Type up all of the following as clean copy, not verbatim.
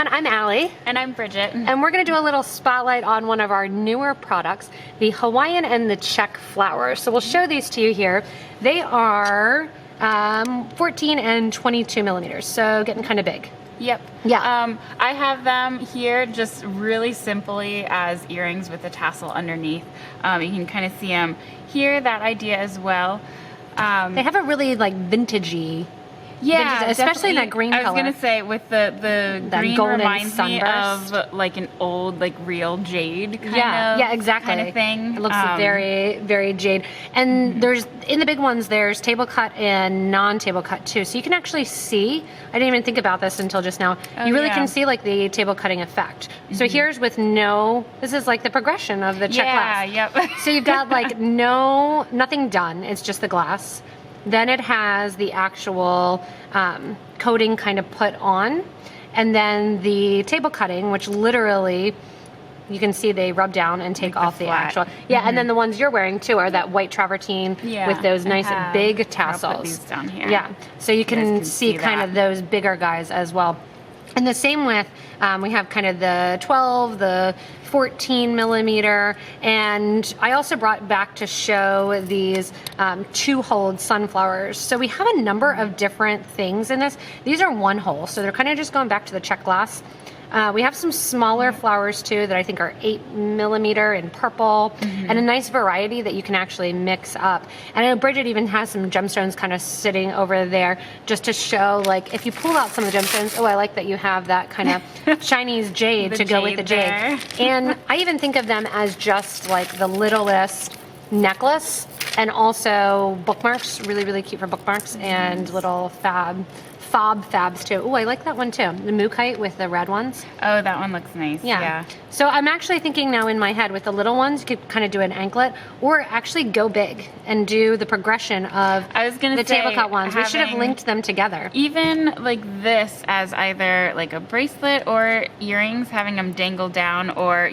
everyone, I'm Allie. And I'm Bridget. And we're going to do a little spotlight on one of our newer products, the Hawaiian and the Czech Flowers. So we'll show these to you here. They are 14 and 22 millimeters, so getting kind of big. Yep. Yeah. I have them here just really simply as earrings with a tassel underneath. You can kind of see them here, that idea as well. They have a really like vintagey. Yeah, vintage, especially in that green color. I was gonna say with the green reminds me of like an old like real jade kind of thing. It looks very, very jade. And there's in the big ones there's table cut and non-table cut too. So you can actually see, I didn't even think about this until just now. You really can see like the table cutting effect. So here's with this is like the progression of the Czech glass. Yep. So you've got like nothing done, it's just the glass. Then it has the actual coating kind of put on, and then the table cutting, which literally you can see they rub down and take off the actual. Yeah, and then the ones you're wearing too are that white travertine with those nice big tassels. I'll put these down here. Yeah, so you can see kind of those bigger guys as well. And the same with, we have kind of the 12, the 14 millimeter, and I also brought back to show these 2-hole sunflowers. So we have a number of different things in this. These are 1-hole, so they're kind of just going back to the Czech glass. We have some smaller flowers too that I think are 8 millimeter in purple, and a nice variety that you can actually mix up. And I know Bridget even has some gemstones kind of sitting over there just to show, like, if you pull out some of the gemstones, I like that you have that kind of Chinese jade to go with the jade. And I even think of them as just like the littlest necklace, and also bookmarks, really, really cute for bookmarks, and little fabs too. Oh, I like that one too. The mookaite with the red ones. Oh, that one looks nice. Yeah. So I'm actually thinking now in my head with the little ones, you could kind of do an anklet, or actually go big and do the progression of the table cut ones. We should have linked them together. Even like this as either like a bracelet or earrings, having them dangle down, or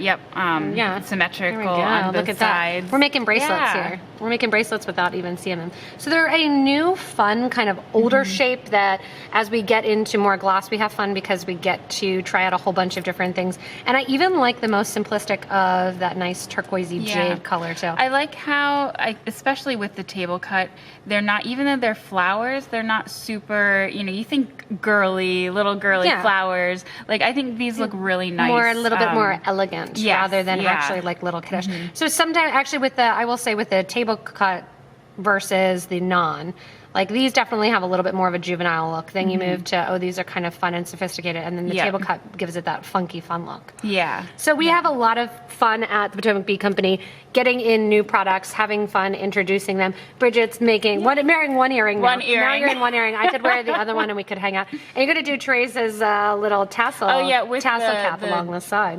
symmetrical on both sides. We're making bracelets here. We're making bracelets without even seeing them. So they're a new, fun, kind of older shape that as we get into more gloss, we have fun because we get to try out a whole bunch of different things. And I even like the most simplistic of that nice turquoisey jade color too. I like how, especially with the table cut, they're not, even though they're flowers, they're not super, you think little girly flowers. Like, I think these look really nice. A little bit more elegant rather than actually like little kiddish. So sometimes actually I will say with the table cut versus the non, like these definitely have a little bit more of a juvenile look. Then you move to, these are kind of fun and sophisticated, and then the table cut gives it that funky fun look. Yeah. So we have a lot of fun at the Potomac Bead Company, getting in new products, having fun, introducing them. Bridget's wearing one earring now. One earring. Now you're in one earring. I could wear the other one and we could hang out. And you're gonna do Teresa's little tassel, with tassel cap along the side.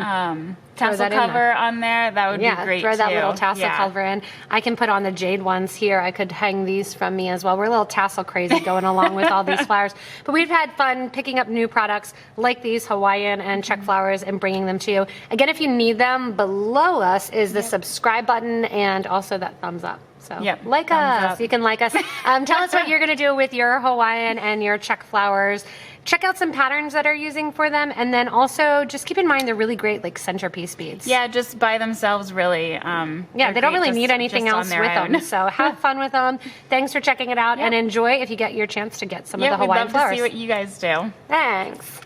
Tassel cover on there, that would be great throw that too. little tassel cover in. I can put on the jade ones here. I could hang these from me as well. We're a little tassel crazy going along with all these flowers. But we've had fun picking up new products like these Hawaiian and Czech flowers and bringing them to you. Again, if you need them, below us is the subscribe button and also that thumbs up. So like us. You can like us. Tell us what you're going to do with your Hawaiian and your Czech flowers. Check out some patterns that are using for them, and then also just keep in mind they're really great like centerpiece beads. Yeah, just by themselves, really. They don't really need anything else with them. So have fun with them. Thanks for checking it out, and enjoy if you get your chance to get some of the Hawaiian flowers. We'd love to see what you guys do. Thanks.